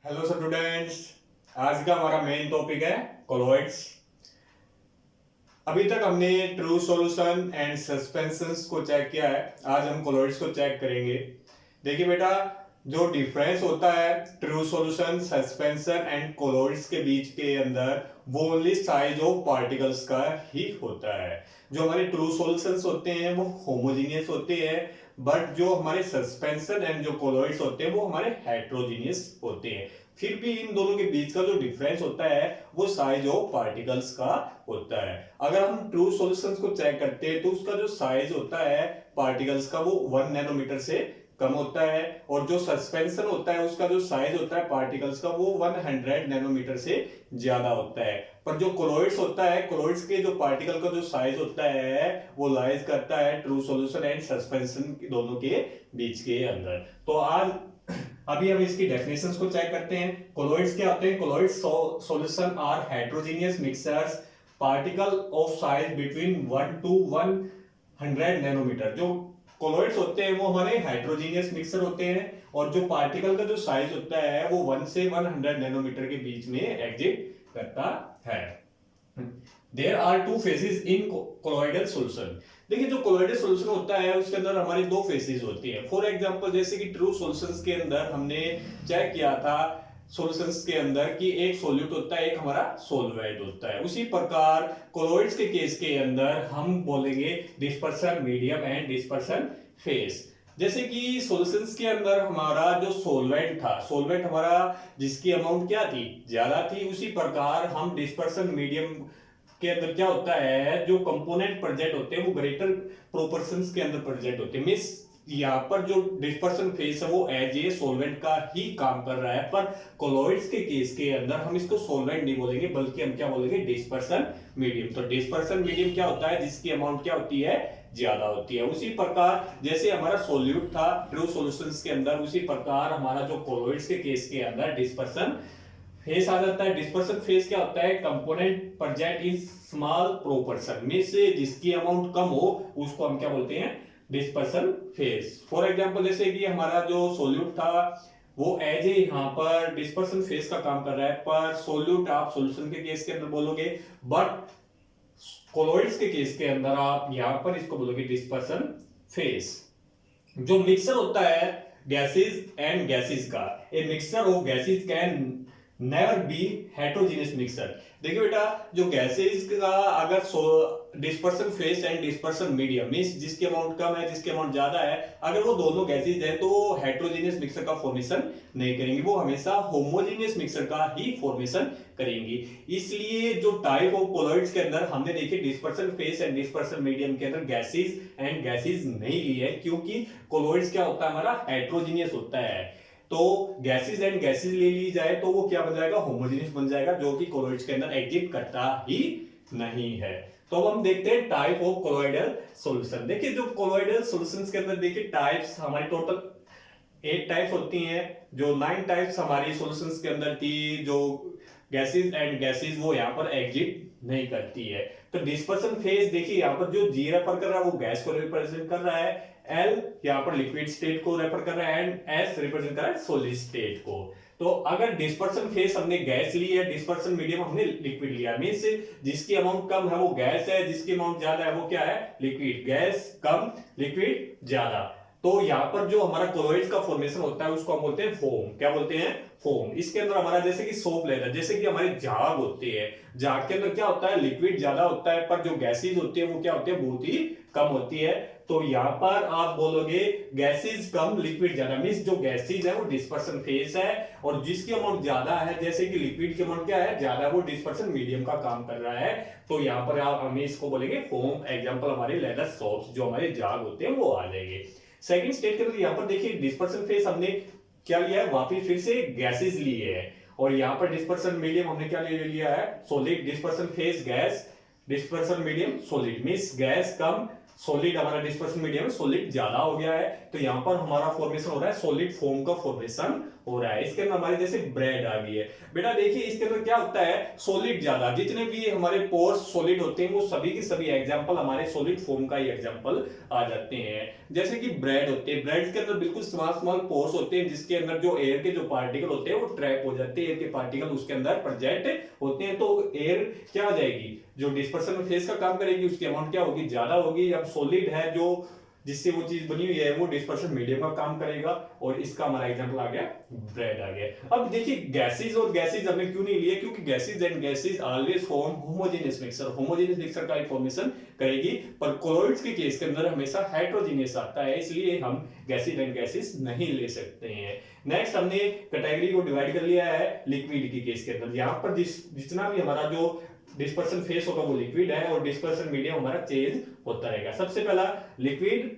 Hello students. आज का हमारा मेन टॉपिक है कोलॉइड्स। अभी तक हमने ट्रू सॉल्यूशन एंड सस्पेंशंस को चेक किया है। आज हम कोलॉइड्स को चेक करेंगे। देखिए बेटा, जो डिफरेंस होता है true solution, suspension and colloids के बीच के अंदर, वो ओनली साइज ऑफ पार्टिकल्स का ही होता है। जो हमारे ट्रू सॉल्यूशंस होते हैं वो होमोजीनियस होते हैं, बट जो हमारे सस्पेंशन एंड जो कोलॉइड्स होते हैं वो हमारे हेट्रोजीनियस होते हैं। फिर भी इन दोनों के बीच का जो डिफरेंस होता है वो साइज ऑफ पार्टिकल्स का होता है। अगर हम ट्रू सॉल्यूशंस को चेक करते हैं तो उसका जो साइज होता है पार्टिकल्स का वो 1 नैनोमीटर से कम होता है, और जो सस्पेंशन होता है उसका जो साइज होता है पार्टिकल्स का वो 100 नैनोमीटर से ज्यादा होता है। पर जो कोलॉइड्स होता है, कोलॉइड्स के जो पार्टिकल का जो साइज होता है वो लाइज करता है ट्रू सॉल्यूशन एंड सस्पेंशन दोनों के बीच के अंदर। तो आज अभी हम इसकी डेफिनेशंस को चेक करते हैं। कोलॉइड्स क्या होते हैं? Colloids solution are heterogeneous mixtures particle of size between 1 to 100 nanometer. जो कोलॉइड्स होते हैं वो हमारे हाइड्रोजीनियस मिक्सचर होते हैं, और जो पार्टिकल का जो साइज होता है वो 1 से 100 नैनोमीटर के बीच में एग्जिस्ट करता है। There are two phases in colloidal solution. देखिए, जो कोलॉइडल सॉल्यूशन होता है उसके अंदर हमारी दो फेजेस होती है। फॉर एग्जांपल, जैसे कि ट्रू सॉल्यूशंस के अंदर हमने चेक किया था सॉल्यूशंस के अंदर कि एक सॉल्यूट होता है, एक हमारा सॉल्वेंट होता है। उसी प्रकार कोलॉइड्स के केस के अंदर हम बोलेंगे dispersion medium and dispersion phase. जैसे कि सॉल्यूशंस के अंदर हमारा जो सॉल्वेंट था, सॉल्वेंट हमारा जिसकी अमाउंट क्या थी, ज्यादा थी, उसी प्रकार हम डिस्पर्सन मीडियम के अंदर क्या होता है, जो कंपोनेंट प्रेजेंट होते हैं वो ग्रेटर प्रोपोर्शंस के अंदर प्रेजेंट होते हैं। मींस यहाँ पर जो डिस्पर्सन फेस है वो एज ए सॉल्वेंट का ही काम कर रहा है। पर कोलॉइड्स के केस के अंदर हम इसको सॉल्वेंट नहीं बोलेंगे, बल्कि हम क्या बोलेंगे, डिस्पर्सन मीडियम। तो डिस्पर्सन मीडियम क्या होता है, जिसकी अमाउंट क्या होती है, ज्यादा होती है। उसी प्रकार जैसे हमारा सोल्यूट था ट्रू सॉल्यूशंस के अंदर, उसी प्रकार हमारा जो कोलॉइड्स के केस के अंदर डिस्पर्सन फेस आ जाता है। डिस्पर्सन फेस क्या होता है, component present in small proportion में से जिसकी अमाउंट कम हो उसको हम क्या बोलते हैं, डिस्पर्सन फेस। फॉर एग्जांपल, जैसे कि हमारा जो सोल्यूट था वो एज ए यहाँ पर डिस्पर्सन फेस का काम कर रहा है, पर सोल्यूट आप सॉल्यूशन के केस के अंदर बोलोगे, बट कोलॉइड्स के केस के अंदर आप यहाँ पर इसको बोलोगे डिस्पर्सन फेस। जो मिक्सचर होता है गैसेस एंड गैसेस का, a mixture of gases can never be heterogeneous mixture. देखिए बेटा, जो गैसेस का अगर dispersion face and dispersion medium means जिसकी अमाउंट कम है जिसकी अमाउंट ज्यादा है, अगर वो दोनों गैसेस हैं तो वो हेट्रोजीनियस मिक्सचर का फॉर्मेशन नहीं करेंगे, वो हमेशा होमोजीनियस मिक्सचर का ही फॉर्मेशन करेंगी। इसलिए जो टाइप ऑफ कोलॉइड्स के अंदर हमने देखिए dispersion face and dispersion medium के अंदर गैसेस एंड गैसेस नहीं ली है, क्योंकि कोलॉइड्स क्या होता है, हमारा हेट्रोजीनियस होता है। तो गैसेस एंड गैसेस ले ली जाए तो वो क्या बन जाएगा, होमोजेनियस बन जाएगा, जो कि कोलॉइड्स के अंदर एग्जिस्ट करता ही नहीं है। तो अब हम देखते हैं टाइप ऑफ कोलॉइडल सॉल्यूशन। देखिए, जो कोलॉइडल सॉल्यूशंस के अंदर देखिए टाइप्स हमारी टोटल 8 टाइप्स होती हैं। जो 9 टाइप्स हमारी सॉल्यूशंस के अंदर थी, जो गैसेस एंड गैसेस वो यहाँ पर एग्जिस्ट नहीं करती है। तो डिस्पर्सन फेज देखिए यहाँ पर जो जी रेफर कर रहा है वो गैस को रिप्रेजेंट कर रहा है, एल यहाँ पर लिक्विड स्टेट को रेफर कर रहा है, एंड एस रिप्रेजेंट कर रहा है सॉलिड स्टेट को। तो अगर डिस्पर्सन फेस हमने गैस ली है, डिस्पर्सन मीडियम हमने लिक्विड लिया, मींस जिसकी अमाउंट कम है वो गैस है, जिसकी अमाउंट ज्यादा है वो क्या है, लिक्विड। गैस कम, लिक्विड ज्यादा। तो यहाँ पर जो हमारा कोलॉइड्स का फॉर्मेशन होता है उसको हम बोलते हैं फोम। क्या बोलते हैं, फोम। इसके अंदर हमारा जैसे कि सोप लेदर, जैसे कि हमारे झाग होते हैं, झाग के अंदर क्या होता है, लिक्विड ज्यादा होता है, पर जो गैसेज होती है वो क्या होती है, बहुत ही कम होती है। तो यहाँ पर आप बोलोगे गैसेज कम लिक्विड ज्यादा, मींस जो गैसेज है वो डिस्पर्सन फेस है, और जिसकी अमाउंट ज्यादा है जैसे कि लिक्विड की अमाउंट क्या है, ज्यादा, वो डिस्पर्सन मीडियम का काम कर रहा है। तो यहाँ पर आप हमें इसको बोलेंगे फोम। एग्जांपल हमारे लेदर सोप्स, जो हमारे झाग होते हैं वो आ जाएंगे। सेकंड स्टेट के अंदर यहाँ पर देखिए डिस्पर्सन फेस हमने क्या लिया है, वापिस फिर से गैसेज लिए है, और यहाँ पर डिस्पर्सन मीडियम हमने क्या ले लिया है, solid. Dispersion phase gas, dispersion medium solid, means gas कम, सॉलिड हमारा डिस्पर्सन मीडियम, सॉलिड ज्यादा हो गया है। तो यहाँ पर हमारा फॉर्मेशन हो रहा है, सॉलिड फॉर्म का फॉर्मेशन हो रहा है। इसके अंदर हमारी जैसे ब्रेड आ गई है। बेटा देखिए इसके अंदर क्या होता है, सॉलिड ज्यादा, जितने भी हमारे पोर्स सॉलिड होते हैं वो सभी के सभी एग्जांपल हमारे सॉलिड फॉर्म का ही एग्जांपल आ जाते हैं। जैसे कि ब्रेड होते हैं, ब्रेड के अंदर बिल्कुल स्मॉल स्मॉल पोर्स होते हैं जिसके अंदर जो एयर के जो पार्टिकल होते हैं वो ट्रैप हो जाते हैं, एयर के पार्टिकल उसके अंदर प्रेजेंट होते हैं, तो एयर क्या हो जाएगी, जो डिस्पर्शन फेज का काम करेगी उसकी अमाउंट क्या होगी, ज्यादा होगी। अब सॉलिड है जो जिससे वो चीज बनी हुई है वो डिस्पर्शन मीडियम का काम करेगा, और इसका हमारा एग्जांपल आ गया ब्रेड आ गया। अब देखिए गैसेस और गैसेस हमने क्यों नहीं लिए, क्योंकि gases and gases always form homogeneous mixture, homogeneous mixture का फॉर्मेशन करेगी, पर कोलॉइड्स के केस के अंदर हमेशा हेटेरोजेनियस आता है, इसलिए हम गैसेस एंड गैसेस नहीं ले सकते हैं। नेक्स्ट हमने कैटेगरी को डिवाइड कर लिया है लिक्विड के केस के अंदर। यहां पर जितना भी हमारा जो डिस्पर्शन फेस होगा वो लिक्विड है, और डिस्पर्शन मीडियम हमारा चेंज होता रहेगा। सबसे पहला लिक्विड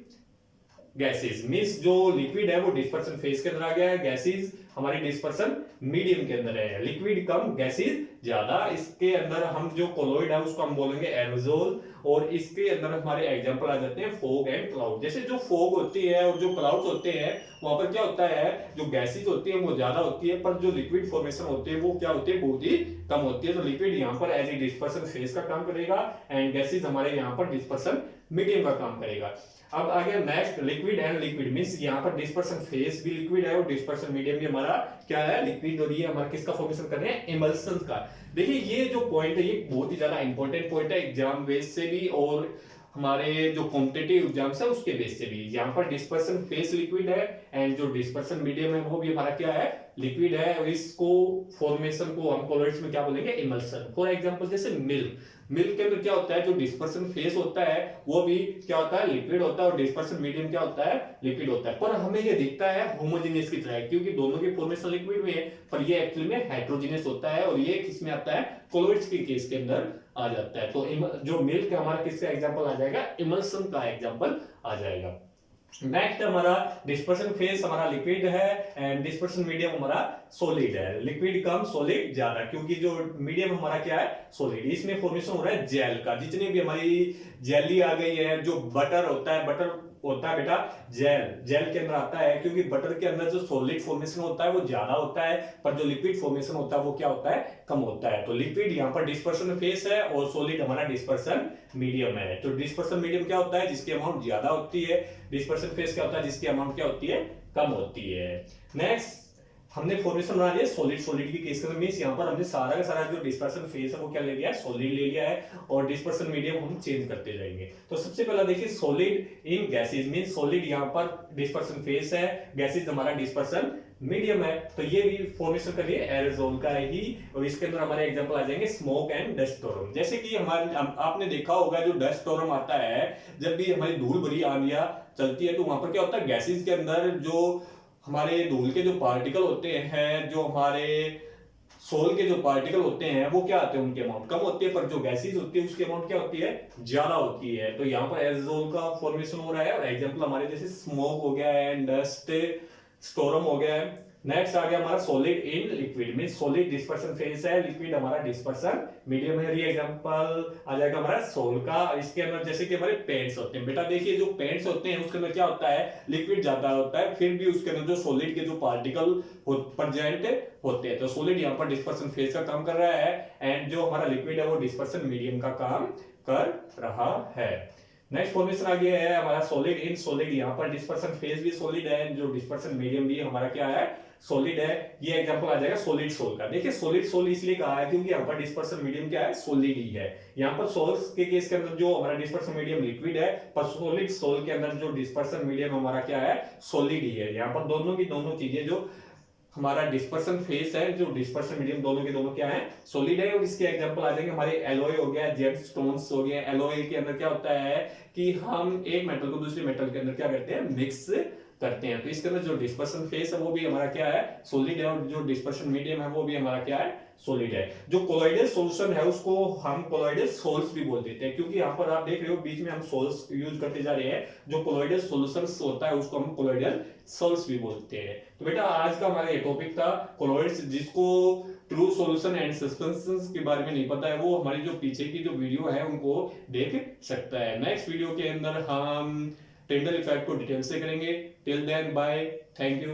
गैसेस, मींस जो लिक्विड है वो डिस्पर्शन फेज के अंदर आ गया है, गैसेस हमारी डिस्पर्शन मीडियम के अंदर है, लिक्विड कम गैसेस ज्यादा। इसके अंदर हम जो कोलॉइड है उसको हम बोलेंगे एरोसोल, और इसके अंदर हमारे एग्जांपल आ जाते हैं फॉग एंड क्लाउड। जैसे जो फॉग होती है और जो क्लाउड्स होते हैं वहां पर क्या होता है, जो गैसेस होती है वो ज्यादा होती है, पर जो लिक्विड फॉर्मेशन होती है वो क्या होती है, बहुत ही कम होती है। तो लिक्विड यहाँ पर एज ए डिस्पर्शन फेज का काम करेगा, एंड गैसेस हमारे यहाँ पर डिस्पर्शन मीडियम का काम करेगा। अब आ गया next liquid and liquid, means यहाँ पर डिस्पर्शन फेज भी लिक्विड है और डिस्पर्शन मीडियम भी हमारा क्या है, लिक्विड, और ये हमारा किसका फॉर्मेशन कर रहे हैं, इमल्सन का। देखिए ये जो पॉइंट है ये बहुत ही ज्यादा इंपॉर्टेंट पॉइंट है एग्जाम बेस से भी और हमारे जो कॉम्पिटिटिव एग्जाम्स है उसके बेस से भी। यहाँ पर डिस्पर्शन फेज लिक्विड है एंड जो डिस्पर्शन मीडियम है वो भी हमारा क्या है, लिक्विड है, और इसको फॉर्मेशन को हम कोलॉइड्स में क्या बोलेंगे, इमल्सन। फॉर एग्जांपल जैसे मिल्क, मिल्क के अंदर क्या होता है, जो डिस्पर्शन फेस होता है वो भी क्या होता है, लिक्विड होता है, और डिस्पर्शन मीडियम क्या होता है, लिक्विड होता है। पर हमें ये दिखता है होमोजेनियस की तरह, क्योंकि दोनों की फॉर्मेशन लिक्विड में है, पर ये एक्चुअली में हेटेरोजेनियस होता है, और ये किसमें आता है, कोलॉइड्स के केस के अंदर आ जाता है। तो जो मिल्क है हमारा किसका एग्जांपल आ जाएगा, इमल्सन का एग्जांपल आ जाएगा। नेक्स्ट हमारा डिस्पर्शन फेज हमारा लिक्विड है एंड डिस्पर्शन मीडियम हमारा सॉलिड है, लिक्विड कम सॉलिड ज्यादा, क्योंकि जो मीडियम हमारा क्या है, सॉलिड। इसमें फॉर्मेशन हो रहा है जेल का, जितनी भी हमारी जेली आ गई है, जो बटर होता है, बटर होता है बेटा जेल, जेल के अंदर आता है, क्योंकि बटर के अंदर जो सॉलिड फॉर्मेशन होता है वो ज्यादा होता है, पर जो लिक्विड फॉर्मेशन होता है वो क्या होता है, कम होता है। तो लिक्विड यहाँ पर डिस्पर्शन फेस है और सॉलिड हमारा डिस्पर्शन मीडियम है। तो डिस्पर्शन मीडियम क्या होता है, जिसकी अमाउंट ज्यादा होती है, डिस्पर्शन फेस क्या होता है, जिसकी अमाउंट क्या होती है, कम होती है। नेक्स्ट हमने फॉर्मेशन बना लिया सॉलिड, सॉलिड की केस में मींस यहाँ पर हमने सारा का सारा जो डिस्पर्शन फेस है वो क्या ले लिया है, सॉलिड ले लिया है, और डिस्पर्शन मीडियम हम चेंज करते जाएंगे। तो सबसे पहला देखिए solid in gases, means solid यहाँ पर डिस्पर्शन फेस है, गैसेस हमारा डिस्पर्शन मीडियम है, तो ये भी फॉर्मेशन कर लिए एरोसोल का ही, और इसके अंदर हमारे एग्जांपल आ जाएंगे स्मोक एंड डस्ट स्टॉर्म। जैसे कि हमारे आपने देखा होगा जो डस्ट स्टॉर्म आता है, जब भी हमारी धूल भरी आंधियां चलती है तो वहां पर क्या होता है, गैसेस के अंदर जो हमारे धूल के जो पार्टिकल होते हैं, जो हमारे सोल के जो पार्टिकल होते हैं वो क्या आते हैं, उनकी अमाउंट कम होती है, पर जो गैसेस होती है उसकी अमाउंट क्या होती है, ज्यादा होती है। तो यहाँ पर एरोसोल का फॉर्मेशन हो रहा है, और एग्जांपल हमारे जैसे स्मोक हो गया है, डस्ट स्टॉर्म हो गया है। नेक्स्ट आ गया हमारा solid in liquid, mean solid dispersion phase है, लिक्विड हमारा डिस्पर्शन मीडियम है। ये एग्जांपल आ जाएगा हमारा सोल का। इसके अंदर जैसे कि हमारे पेंट्स होते हैं, बेटा देखिए जो पेंट्स होते हैं उसके अंदर क्या होता है, लिक्विड ज्यादा होता है, फिर भी उसके अंदर जो सॉलिड के जो पार्टिकल प्रेजेंट होते हैं, तो सॉलिड यहाँ पर डिस्पर्शन फेज का काम कर रहा है, एंड जो हमारा लिक्विड है वो डिस्पर्शन मीडियम का काम कर रहा है। नेक्स्ट फॉर्मेशन आ गया है हमारा सॉलिड इन सॉलिड, यहाँ पर डिस्पर्शन फेज भी सॉलिड है, जो डिस्पर्शन मीडियम भी हमारा क्या है, सॉलिड है। ये एग्जांपल आ जाएगा सॉलिड सोल का। देखिए सॉलिड सोल इसलिए कहा है क्योंकि यहाँ पर डिस्पर्शन मीडियम क्या है, सॉलिड ही है। यहाँ पर सोल्स के केस के अंदर जो हमारा डिस्पर्शन मीडियम लिक्विड है, पर सॉलिड सोल के अंदर जो डिस्पर्शन मीडियम हमारा क्या है, सॉलिड ही है। यहाँ पर दोनों की दोनों चीजें जो हमारा डिस्पर्शन फेस है, जो डिस्पर्शन मीडियम दोनों के दोनों क्या है, सॉलिड है। और इसके एग्जांपल आ जाएंगे हमारे एलॉय हो गया, जेमस्टोन्स हो गया। एलॉय के अंदर क्या होता है कि हम एक मेटल को दूसरे मेटल के अंदर क्या करते हैं, मिक्स करते हैं। तो इसके अंदर जो डिस्पर्शन फेस है वो भी हमारा क्या है, सॉलिड है, और जो डिस्पर्शन मीडियम है वो भी हमारा क्या है, सॉलिड है। जो कोलॉइडल सॉल्यूशन है उसको हम कोलॉइडल सोल्स भी बोल देते हैं, क्योंकि यहाँ पर आप देख रहे हो बीच में हम सोल्स यूज करते जा रहे हैं। जो कोलॉइडल सॉल्यूशंस होता है उसको हम कोलॉइडल सोल्स भी बोलते हैं। तो बेटा आज का हमारा ये टॉपिक था कोलॉइड्स। जिसको ट्रू सॉल्यूशन एंड सस्पेंशंस के बारे में नहीं पता है वो हमारी जो पीछे की जो वीडियो है उनको देख सकता है। नेक्स्ट वीडियो के अंदर हम टेंडल इफेक्ट को डिटेल से करेंगे। Till then bye, thank you.